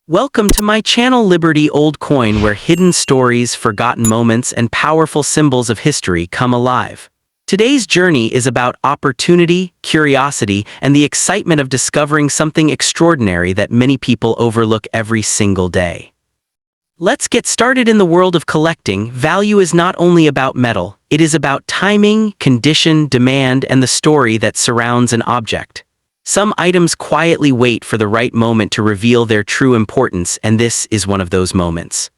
Welcome to my channel Liberty Old Coin, where hidden stories, forgotten moments, and powerful symbols of history come alive. Today's journey is about opportunity, curiosity, and the excitement of discovering something extraordinary that many people overlook every single day. Let's get started. In the world of collecting, value is not only about metal, it is about timing, condition, demand, and the story that surrounds an object. Some items quietly wait for the right moment to reveal their true importance, and this is one of those moments.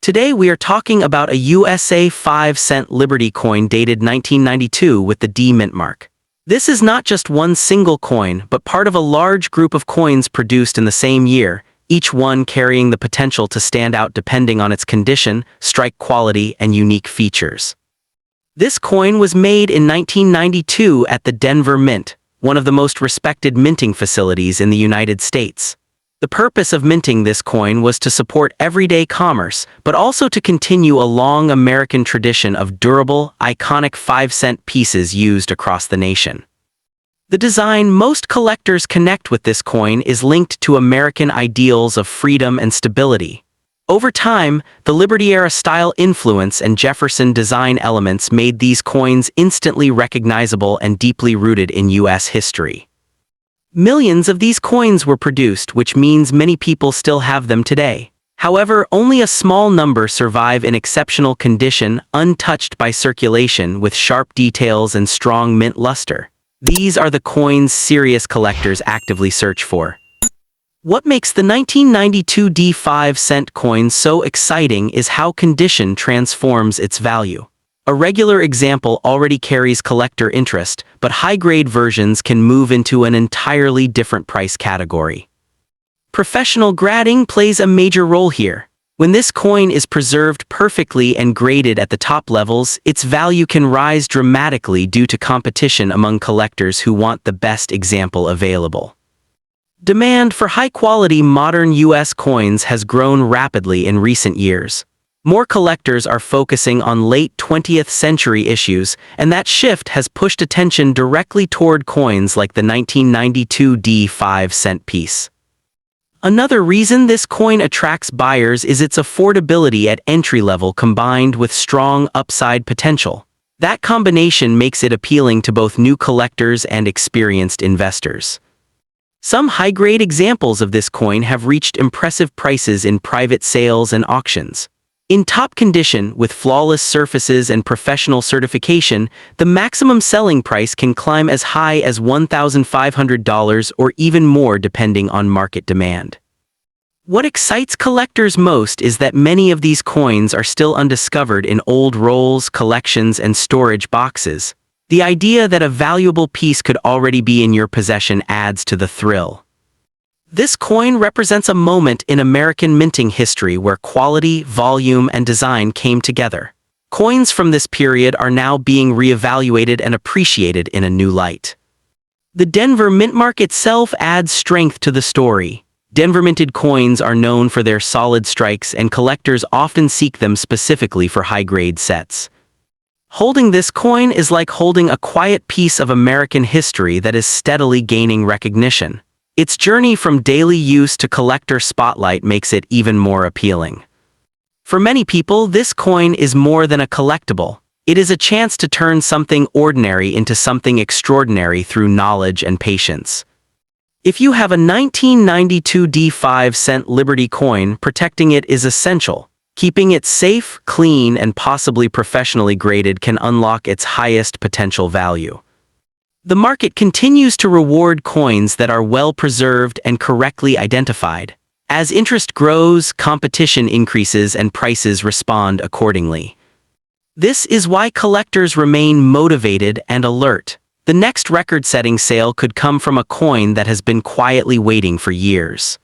Today we are talking about a USA 5-cent Liberty coin dated 1992 with the DenverMint mark. This is not just one single coin, but part of a large group of coins produced in the same year, each one carrying the potential to stand out depending on its condition, strike quality, and unique features. This coin was made in 1992 at the DenverMint, one of the most respected minting facilities in the United States. The purpose of minting this coin was to support everyday commerce, but also to continue a long American tradition of durable, iconic 5-cent pieces used across the nation. The design most collectors connect with this coin is linked to American ideals of freedom and stability. Over time, the Liberty-era style influence and Jefferson design elements made these coins instantly recognizable and deeply rooted in U.S. history. Millions of these coins were produced, which means many people still have them today. However, only a small number survive in exceptional condition, untouched by circulation, with sharp details and strong mint luster. These are the coins serious collectors actively search for. What makes the 1992 5-cent coin so exciting is how condition transforms its value. A regular example already carries collector interest, but high-grade versions can move into an entirely different price category. Professional grading plays a major role here. When this coin is preserved perfectly and graded at the top levels, its value can rise dramatically due to competition among collectors who want the best example available. Demand for high-quality modern U.S. coins has grown rapidly in recent years. More collectors are focusing on late 20th century issues, and that shift has pushed attention directly toward coins like the 1992 5-cent piece. Another reason this coin attracts buyers is its affordability at entry level combined with strong upside potential. That combination makes it appealing to both new collectors and experienced investors. Some high-grade examples of this coin have reached impressive prices in private sales and auctions. In top condition, with flawless surfaces and professional certification, the maximum selling price can climb as high as $1,500 or even more depending on market demand. What excites collectors most is that many of these coins are still undiscovered in old rolls, collections, and storage boxes. The idea that a valuable piece could already be in your possession adds to the thrill. This coin represents a moment in American minting history where quality, volume, and design came together. Coins from this period are now being reevaluated and appreciated in a new light. The DenverMint mark itself adds strength to the story. DenverMinted coins are known for their solid strikes, and collectors often seek them specifically for high-grade sets. Holding this coin is like holding a quiet piece of American history that is steadily gaining recognition. Its journey from daily use to collector spotlight makes it even more appealing. For many people, this coin is more than a collectible. It is a chance to turn something ordinary into something extraordinary through knowledge and patience. If you have a 1992 5-cent Liberty coin, protecting it is essential. Keeping it safe, clean, and possibly professionally graded can unlock its highest potential value. The market continues to reward coins that are well preserved and correctly identified. As interest grows, competition increases and prices respond accordingly. This is why collectors remain motivated and alert. The next record-setting sale could come from a coin that has been quietly waiting for years.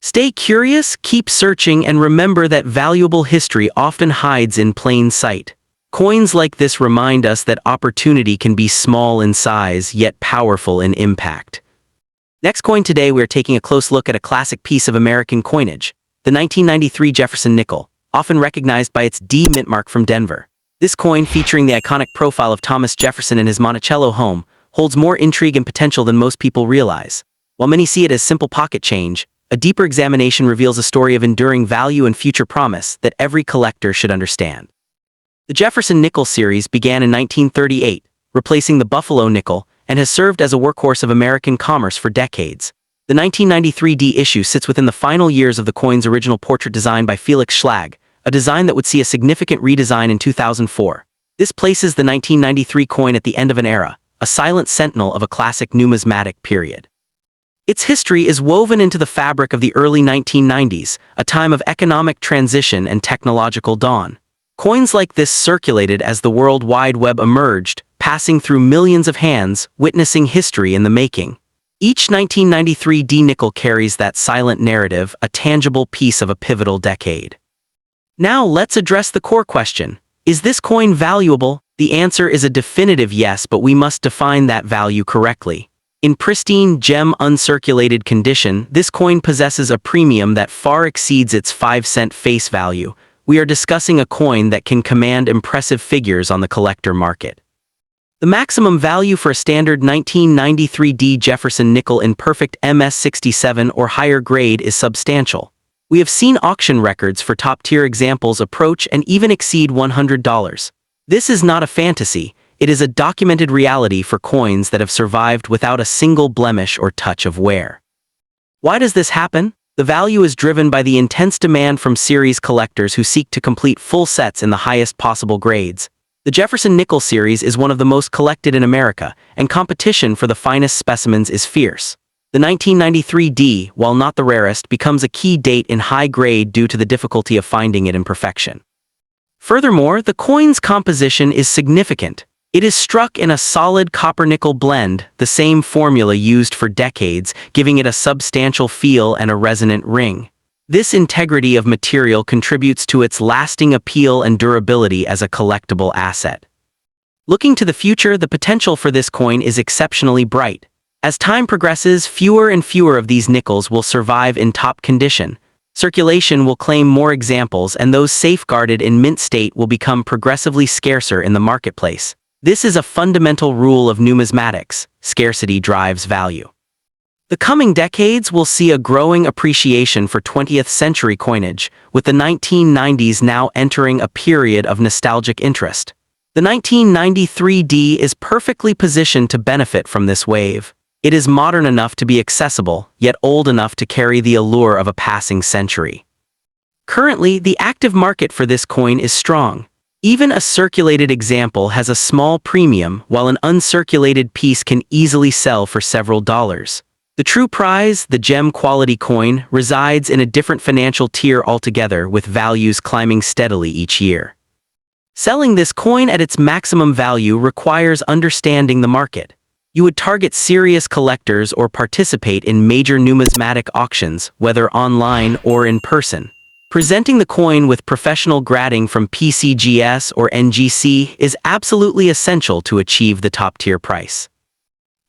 Stay curious, keep searching, and remember that valuable history often hides in plain sight. Coins like this remind us that opportunity can be small in size, yet powerful in impact. Next coin today, we're taking a close look at a classic piece of American coinage, the 1993 Jefferson Nickel, often recognized by its DenverMint mark from Denver. This coin, featuring the iconic profile of Thomas Jefferson in his Monticello home, holds more intrigue and potential than most people realize. While many see it as simple pocket change, a deeper examination reveals a story of enduring value and future promise that every collector should understand. The Jefferson Nickel series began in 1938, replacing the Buffalo nickel, and has served as a workhorse of American commerce for decades. The 1993 D issue sits within the final years of the coin's original portrait design by Felix Schlag, a design that would see a significant redesign in 2004. This places the 1993 coin at the end of an era, a silent sentinel of a classic numismatic period. Its history is woven into the fabric of the early 1990s, a time of economic transition and technological dawn. Coins like this circulated as the World Wide Web emerged, passing through millions of hands, witnessing history in the making. Each 1993 D nickel carries that silent narrative, a tangible piece of a pivotal decade. Now let's address the core question. Is this coin valuable? The answer is a definitive yes, but we must define that value correctly. In pristine, gem-uncirculated condition, this coin possesses a premium that far exceeds its 5-cent face value. We are discussing a coin that can command impressive figures on the collector market. The maximum value for a standard 1993 D Jefferson Nickel in perfect MS67 or higher grade is substantial. We have seen auction records for top-tier examples approach and even exceed $100. This is not a fantasy, it is a documented reality for coins that have survived without a single blemish or touch of wear. Why does this happen? The value is driven by the intense demand from series collectors who seek to complete full sets in the highest possible grades. The Jefferson Nickel series is one of the most collected in America, and competition for the finest specimens is fierce. The 1993 D, while not the rarest, becomes a key date in high grade due to the difficulty of finding it in perfection. Furthermore, the coin's composition is significant. It is struck in a solid copper-nickel blend, the same formula used for decades, giving it a substantial feel and a resonant ring. This integrity of material contributes to its lasting appeal and durability as a collectible asset. Looking to the future, the potential for this coin is exceptionally bright. As time progresses, fewer and fewer of these nickels will survive in top condition. Circulation will claim more examples, and those safeguarded in mint state will become progressively scarcer in the marketplace. This is a fundamental rule of numismatics: scarcity drives value. The coming decades will see a growing appreciation for 20th-century coinage, with the 1990s now entering a period of nostalgic interest. The 1993 D is perfectly positioned to benefit from this wave. It is modern enough to be accessible, yet old enough to carry the allure of a passing century. Currently, the active market for this coin is strong. Even a circulated example has a small premium, while an uncirculated piece can easily sell for several dollars. The true prize, the gem-quality coin, resides in a different financial tier altogether, with values climbing steadily each year. Selling this coin at its maximum value requires understanding the market. You would target serious collectors or participate in major numismatic auctions, whether online or in person. Presenting the coin with professional grading from PCGS or NGC is absolutely essential to achieve the top-tier price.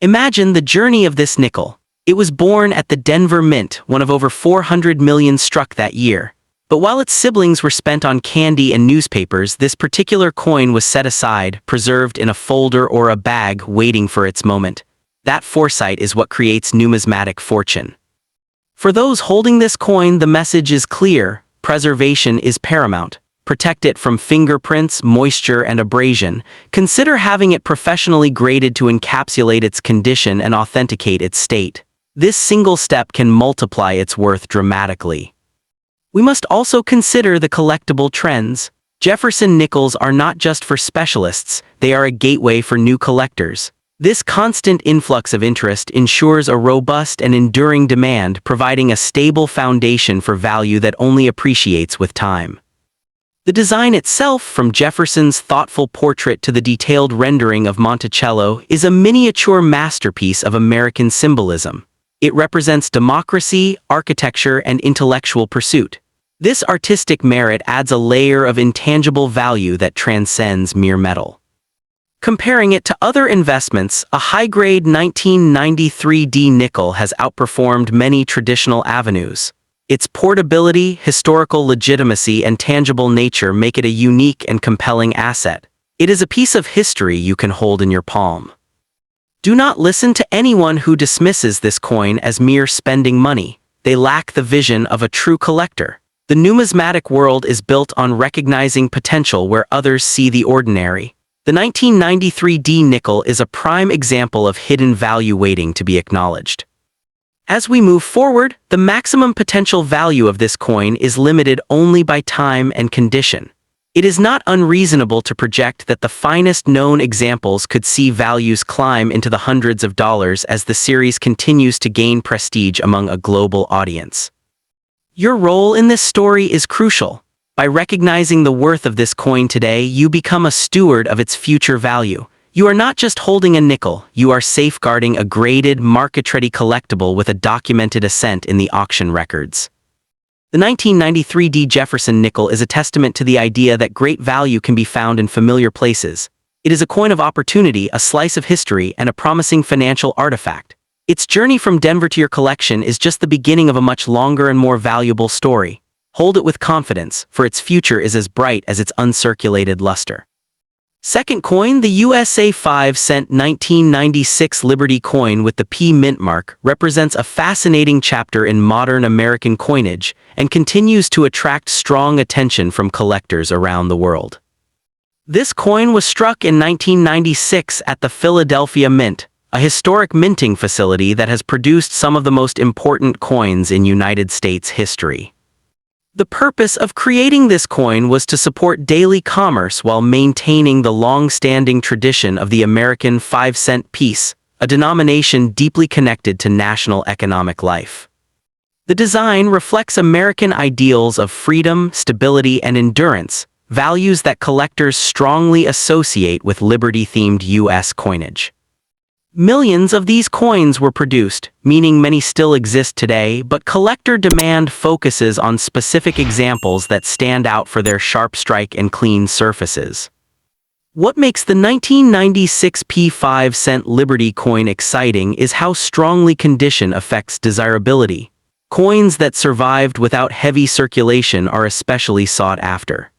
Imagine the journey of this nickel. It was born at the DenverMint, one of over 400 million struck that year. But while its siblings were spent on candy and newspapers, this particular coin was set aside, preserved in a folder or a bag, waiting for its moment. That foresight is what creates numismatic fortune. For those holding this coin, the message is clear: preservation is paramount. Protect it from fingerprints, moisture, and abrasion. Consider having it professionally graded to encapsulate its condition and authenticate its state. This single step can multiply its worth dramatically. We must also consider the collectible trends. Jefferson Nickels are not just for specialists, they are a gateway for new collectors. This constant influx of interest ensures a robust and enduring demand, providing a stable foundation for value that only appreciates with time. The design itself, from Jefferson's thoughtful portrait to the detailed rendering of Monticello, is a miniature masterpiece of American symbolism. It represents democracy, architecture, and intellectual pursuit. This artistic merit adds a layer of intangible value that transcends mere metal. Comparing it to other investments, a high-grade 1993 D nickel has outperformed many traditional avenues. Its portability, historical legitimacy, and tangible nature make it a unique and compelling asset. It is a piece of history you can hold in your palm. Do not listen to anyone who dismisses this coin as mere spending money. they lack the vision of a true collector. The numismatic world is built on recognizing potential where others see the ordinary. The 1993 D nickel is a prime example of hidden value waiting to be acknowledged. As we move forward, the maximum potential value of this coin is limited only by time and condition. It is not unreasonable to project that the finest known examples could see values climb into the hundreds of dollars as the series continues to gain prestige among a global audience. Your role in this story is crucial. By recognizing the worth of this coin today, you become a steward of its future value. You are not just holding a nickel, you are safeguarding a graded, market-ready collectible with a documented ascent in the auction records. The 1993 D Jefferson Nickel is a testament to the idea that great value can be found in familiar places. It is a coin of opportunity, a slice of history, and a promising financial artifact. Its journey from Denver to your collection is just the beginning of a much longer and more valuable story. Hold it with confidence, for its future is as bright as its uncirculated luster. Second coin, the USA 5-cent 1996 Liberty coin with the P mint mark, represents a fascinating chapter in modern American coinage and continues to attract strong attention from collectors around the world. This coin was struck in 1996 at the Philadelphia Mint, a historic minting facility that has produced some of the most important coins in United States history. The purpose of creating this coin was to support daily commerce while maintaining the long-standing tradition of the American 5-cent piece, a denomination deeply connected to national economic life. The design reflects American ideals of freedom, stability, and endurance, values that collectors strongly associate with liberty-themed U.S. coinage. Millions of these coins were produced, meaning many still exist today, but collector demand focuses on specific examples that stand out for their sharp strike and clean surfaces. What makes the 1996 P5-cent Liberty coin exciting is how strongly condition affects desirability. Coins that survived without heavy circulation are especially sought after.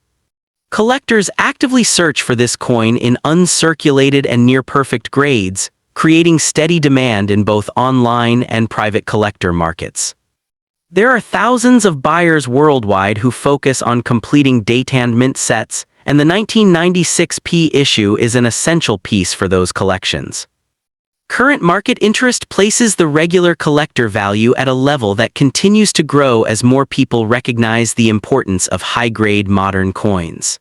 Collectors actively search for this coin in uncirculated and near-perfect grades, creating steady demand in both online and private collector markets. There are thousands of buyers worldwide who focus on completing DenverMint sets, and the 1996 P issue is an essential piece for those collections. Current market interest places the regular collector value at a level that continues to grow as more people recognize the importance of high-grade modern coins.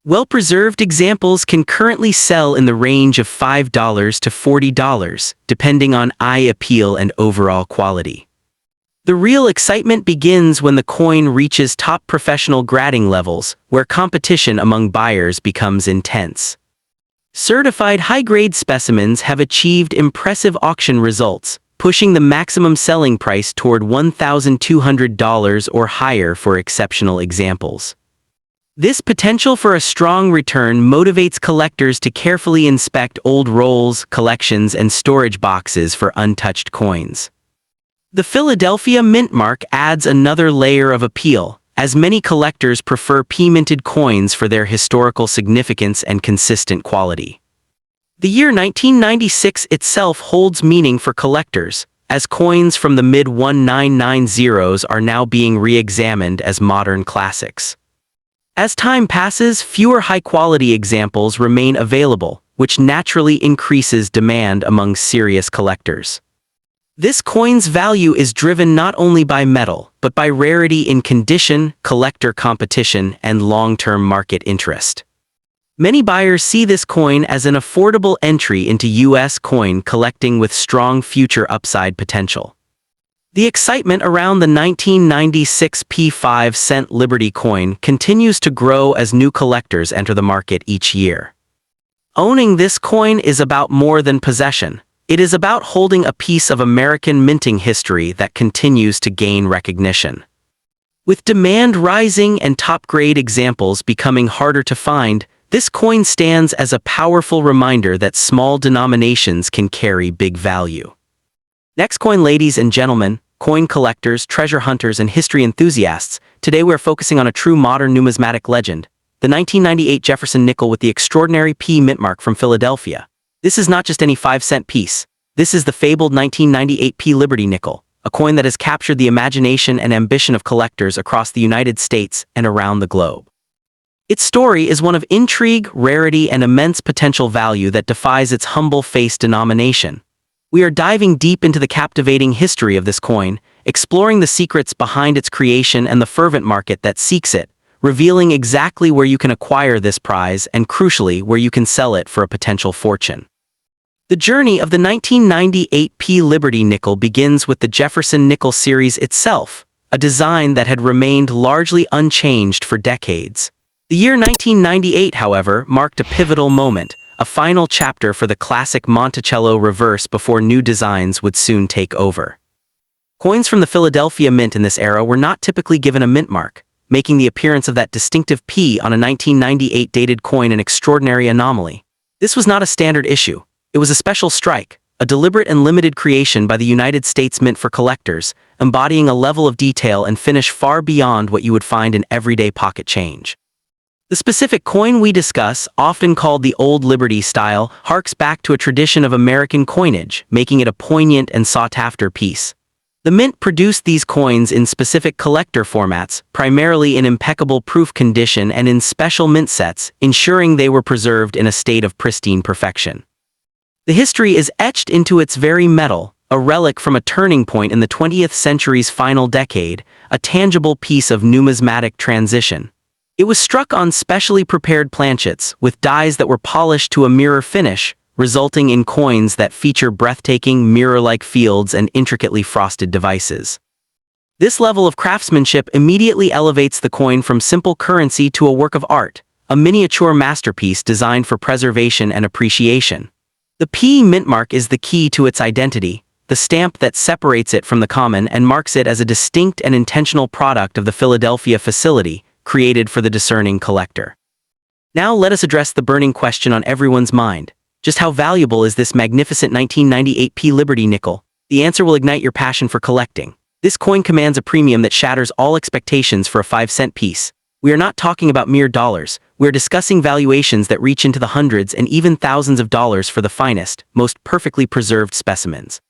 Well-preserved examples can currently sell in the range of $5 to $40, depending on eye appeal and overall quality. The real excitement begins when the coin reaches top professional grading levels, where competition among buyers becomes intense. Certified high-grade specimens have achieved impressive auction results, pushing the maximum selling price toward $1,200 or higher for exceptional examples. This potential for a strong return motivates collectors to carefully inspect old rolls, collections, and storage boxes for untouched coins. The Philadelphia Mint mark adds another layer of appeal, as many collectors prefer P-minted coins for their historical significance and consistent quality. The year 1996 itself holds meaning for collectors, as coins from the mid-1990s are now being re-examined as modern classics. As time passes, fewer high-quality examples remain available, which naturally increases demand among serious collectors. This coin's value is driven not only by metal, but by rarity in condition, collector competition, and long-term market interest. Many buyers see this coin as an affordable entry into U.S. coin collecting with strong future upside potential. The excitement around the 1996 P5-cent Liberty coin continues to grow as new collectors enter the market each year. Owning this coin is about more than possession. It is about holding a piece of American minting history that continues to gain recognition. With demand rising and top-grade examples becoming harder to find, this coin stands as a powerful reminder that small denominations can carry big value. Next coin, ladies and gentlemen, coin collectors, treasure hunters, and history enthusiasts, today we're focusing on a true modern numismatic legend, the 1998 Jefferson Nickel with the extraordinary P mint mark from Philadelphia. This is not just any 5-cent piece. This is the fabled 1998 P Liberty Nickel, a coin that has captured the imagination and ambition of collectors across the United States and around the globe. Its story is one of intrigue, rarity, and immense potential value that defies its humble face denomination. We are diving deep into the captivating history of this coin, exploring the secrets behind its creation and the fervent market that seeks it, revealing exactly where you can acquire this prize and, crucially, where you can sell it for a potential fortune. The journey of the 1998 LibertyNickel begins with the Jefferson Nickel series itself, a design that had remained largely unchanged for decades. The year 1998, however, marked a pivotal moment, a final chapter for the classic Monticello reverse before new designs would soon take over. Coins from the Philadelphia Mint in this era were not typically given a mint mark, making the appearance of that distinctive P on a 1998 dated coin an extraordinary anomaly. This was not a standard issue. It was a special strike, a deliberate and limited creation by the United States Mint for collectors, embodying a level of detail and finish far beyond what you would find in everyday pocket change. The specific coin we discuss, often called the Old Liberty style, harks back to a tradition of American coinage, making it a poignant and sought-after piece. The Mint produced these coins in specific collector formats, primarily in impeccable proof condition and in special mint sets, ensuring they were preserved in a state of pristine perfection. The history is etched into its very metal, a relic from a turning point in the 20th century's final decade, a tangible piece of numismatic transition. It was struck on specially prepared planchets, with dies that were polished to a mirror finish, resulting in coins that feature breathtaking mirror-like fields and intricately frosted devices. This level of craftsmanship immediately elevates the coin from simple currency to a work of art, a miniature masterpiece designed for preservation and appreciation. The P mint mark is the key to its identity, the stamp that separates it from the common and marks it as a distinct and intentional product of the Philadelphia facility, created for the discerning collector. Now let us address the burning question on everyone's mind. Just how valuable is this magnificent 1998 LibertyNickel? The answer will ignite your passion for collecting. This coin commands a premium that shatters all expectations for a 5-cent piece. We are not talking about mere dollars. We are discussing valuations that reach into the hundreds and even thousands of dollars for the finest, most perfectly preserved specimens.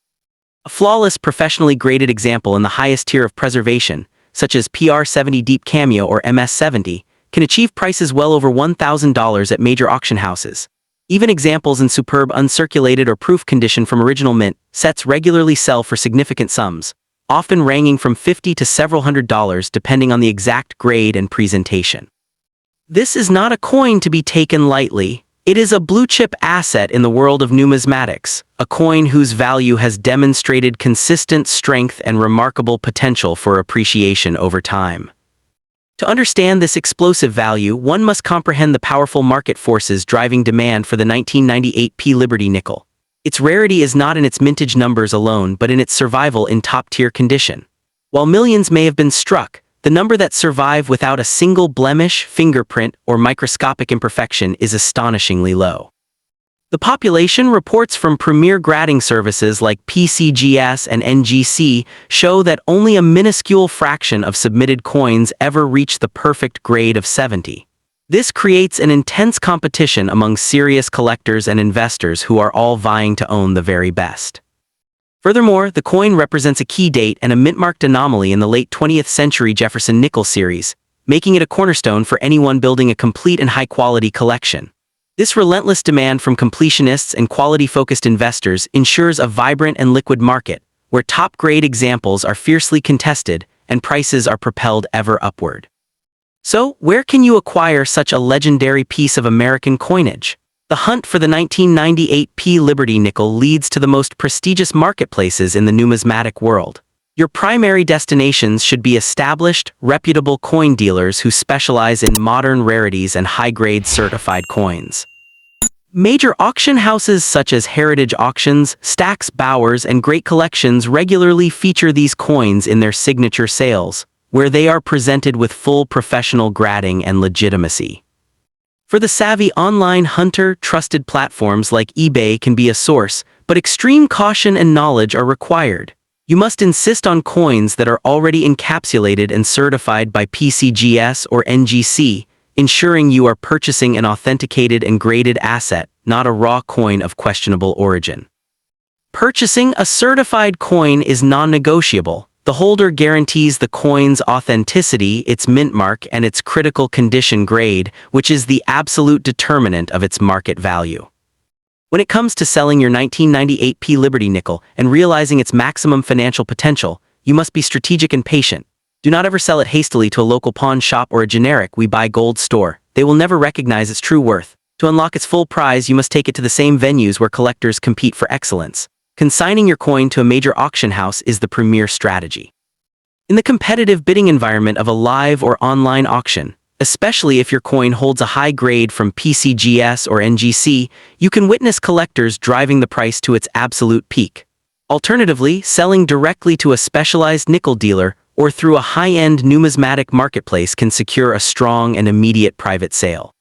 A flawless, professionally graded example in the highest tier of preservation, such as PR70 Deep Cameo or MS70, can achieve prices well over $1,000 at major auction houses. Even examples in superb uncirculated or proof condition from original mint sets regularly sell for significant sums, often ranging from $50 to several $100s depending on the exact grade and presentation. This is not a coin to be taken lightly. It is a blue-chip asset in the world of numismatics, a coin whose value has demonstrated consistent strength and remarkable potential for appreciation over time. To understand this explosive value, one must comprehend the powerful market forces driving demand for the 1998 LibertyNickel. Its rarity is not in its mintage numbers alone, but in its survival in top-tier condition. While millions may have been struck, the number that survive without a single blemish, fingerprint, or microscopic imperfection is astonishingly low. The population reports from premier grading services like PCGS and NGC show that only a minuscule fraction of submitted coins ever reach the perfect grade of 70. This creates an intense competition among serious collectors and investors who are all vying to own the very best. Furthermore, the coin represents a key date and a mint-marked anomaly in the late 20th century Jefferson Nickel series, making it a cornerstone for anyone building a complete and high-quality collection. This relentless demand from completionists and quality-focused investors ensures a vibrant and liquid market, where top-grade examples are fiercely contested and prices are propelled ever upward. So, where can you acquire such a legendary piece of American coinage? The hunt for the 1998 LibertyNickel leads to the most prestigious marketplaces in the numismatic world. Your primary destinations should be established, reputable coin dealers who specialize in modern rarities and high-grade certified coins. Major auction houses such as Heritage Auctions, Stack's Bowers, and Great Collections regularly feature these coins in their signature sales, where they are presented with full professional grading and legitimacy. For the savvy online hunter, trusted platforms like eBay can be a source, but extreme caution and knowledge are required. You must insist on coins that are already encapsulated and certified by PCGS or NGC, ensuring you are purchasing an authenticated and graded asset, not a raw coin of questionable origin. Purchasing a certified coin is non-negotiable. The holder guarantees the coin's authenticity, its mint mark, and its critical condition grade, which is the absolute determinant of its market value. When it comes to selling your 1998 LibertyNickel and realizing its maximum financial potential, you must be strategic and patient. Do not ever sell it hastily to a local pawn shop or a generic "we buy gold" store. They will never recognize its true worth. To unlock its full prize, you must take it to the same venues where collectors compete for excellence. Consigning your coin to a major auction house is the premier strategy. In the competitive bidding environment of a live or online auction, especially if your coin holds a high grade from PCGS or NGC, you can witness collectors driving the price to its absolute peak. Alternatively, selling directly to a specialized nickel dealer or through a high-end numismatic marketplace can secure a strong and immediate private sale.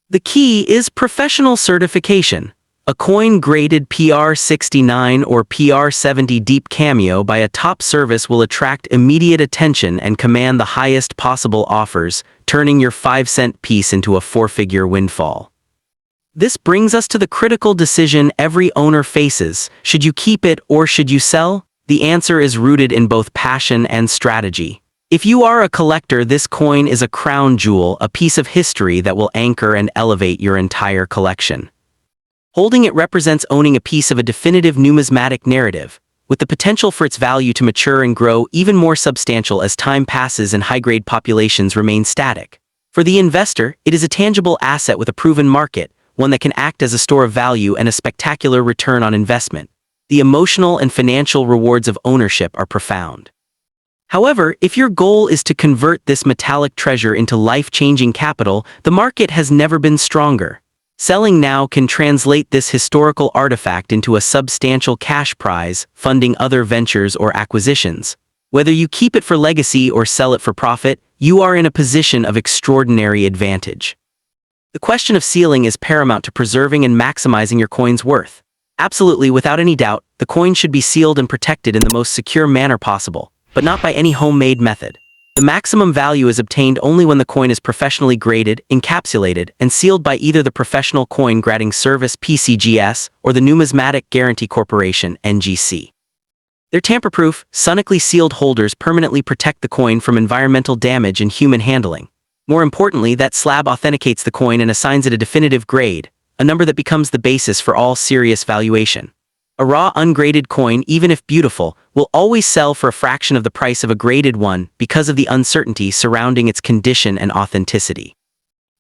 The key is professional certification. A coin graded PR69 or PR70 deep cameo by a top service will attract immediate attention and command the highest possible offers, turning your 5-cent piece into a 4-figure windfall. This brings us to the critical decision every owner faces: should you keep it or should you sell? The answer is rooted in both passion and strategy. If you are a collector, this coin is a crown jewel, a piece of history that will anchor and elevate your entire collection. Holding it represents owning a piece of a definitive numismatic narrative, with the potential for its value to mature and grow even more substantial as time passes and high-grade populations remain static. For the investor, it is a tangible asset with a proven market, one that can act as a store of value and a spectacular return on investment. The emotional and financial rewards of ownership are profound. However, if your goal is to convert this metallic treasure into life-changing capital, the market has never been stronger. Selling now can translate this historical artifact into a substantial cash prize, funding other ventures or acquisitions. Whether you keep it for legacy or sell it for profit, you are in a position of extraordinary advantage. The question of sealing is paramount to preserving and maximizing your coin's worth. Absolutely, without any doubt, the coin should be sealed and protected in the most secure manner possible, but not by any homemade method. The maximum value is obtained only when the coin is professionally graded, encapsulated, and sealed by either the Professional Coin Grading Service (PCGS) or the Numismatic Guarantee Corporation (NGC). Their tamper-proof, sonically sealed holders permanently protect the coin from environmental damage and human handling. More importantly, that slab authenticates the coin and assigns it a definitive grade, a number that becomes the basis for all serious valuation. A raw, ungraded coin, even if beautiful, will always sell for a fraction of the price of a graded one because of the uncertainty surrounding its condition and authenticity.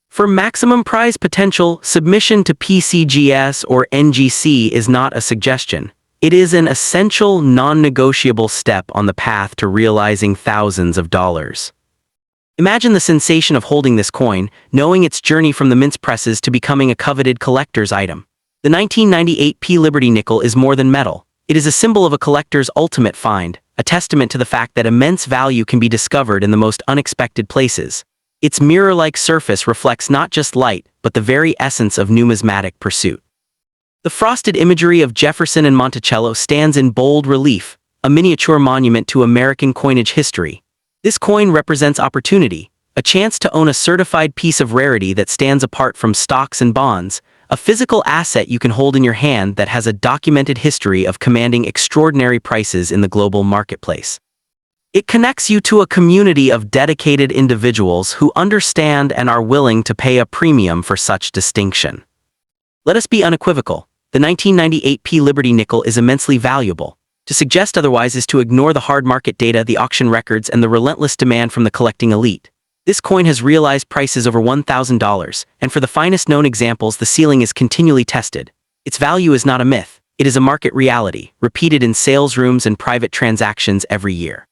For maximum prize potential, submission to PCGS or NGC is not a suggestion. It is an essential, non-negotiable step on the path to realizing thousands of dollars. Imagine the sensation of holding this coin, knowing its journey from the mint's presses to becoming a coveted collector's item. The 1998 LibertyNickel is more than metal. It is a symbol of a collector's ultimate find, a testament to the fact that immense value can be discovered in the most unexpected places. Its mirror-like surface reflects not just light, but the very essence of numismatic pursuit. The frosted imagery of Jefferson and Monticello stands in bold relief, a miniature monument to American coinage history. This coin represents opportunity, a chance to own a certified piece of rarity that stands apart from stocks and bonds, a physical asset you can hold in your hand that has a documented history of commanding extraordinary prices in the global marketplace. It connects you to a community of dedicated individuals who understand and are willing to pay a premium for such distinction. Let us be unequivocal. The 1998 LibertyNickel is immensely valuable. To suggest otherwise is to ignore the hard market data, the auction records, and the relentless demand from the collecting elite. This coin has realized prices over $1,000, and for the finest known examples, the ceiling is continually tested. Its value is not a myth. It is a market reality, repeated in sales rooms and private transactions every year.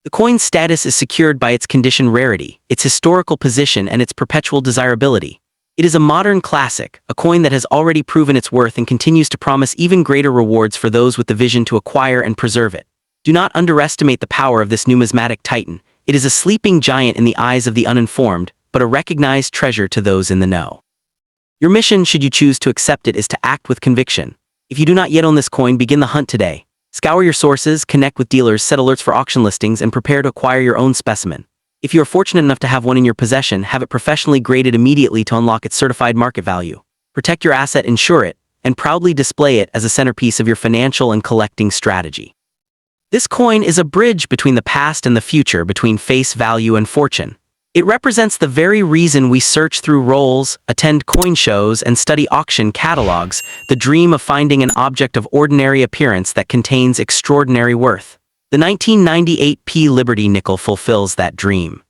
The coin's status is secured by its condition rarity, its historical position, and its perpetual desirability. It is a modern classic, a coin that has already proven its worth and continues to promise even greater rewards for those with the vision to acquire and preserve it. Do not underestimate the power of this numismatic titan. It is a sleeping giant in the eyes of the uninformed, but a recognized treasure to those in the know. Your mission, should you choose to accept it, is to act with conviction. If you do not yet own this coin, begin the hunt today. Scour your sources, connect with dealers, set alerts for auction listings, and prepare to acquire your own specimen. If you are fortunate enough to have one in your possession, have it professionally graded immediately to unlock its certified market value. Protect your asset, insure it, and proudly display it as a centerpiece of your financial and collecting strategy. This coin is a bridge between the past and the future, between face value and fortune. It represents the very reason we search through rolls, attend coin shows, and study auction catalogs, the dream of finding an object of ordinary appearance that contains extraordinary worth. The 1998 LibertyNickel fulfills that dream.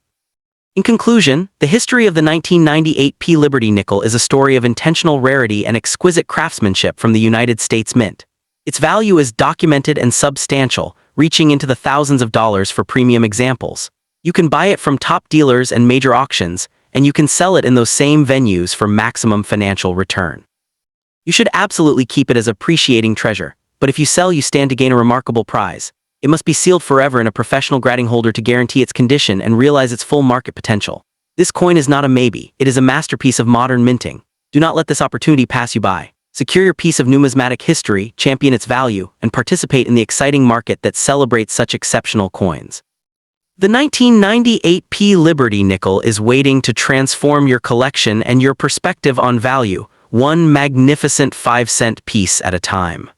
In conclusion, the history of the 1998 LibertyNickel is a story of intentional rarity and exquisite craftsmanship from the United States Mint. Its value is documented and substantial, reaching into the thousands of dollars for premium examples. You can buy it from top dealers and major auctions, and you can sell it in those same venues for maximum financial return. You should absolutely keep it as appreciating treasure, but if you sell, you stand to gain a remarkable prize. It must be sealed forever in a professional grading holder to guarantee its condition and realize its full market potential. This coin is not a maybe, it is a masterpiece of modern minting. Do not let this opportunity pass you by. Secure your piece of numismatic history, champion its value, and participate in the exciting market that celebrates such exceptional coins. The 1998 LibertyNickel is waiting to transform your collection and your perspective on value, one magnificent 5-cent piece at a time.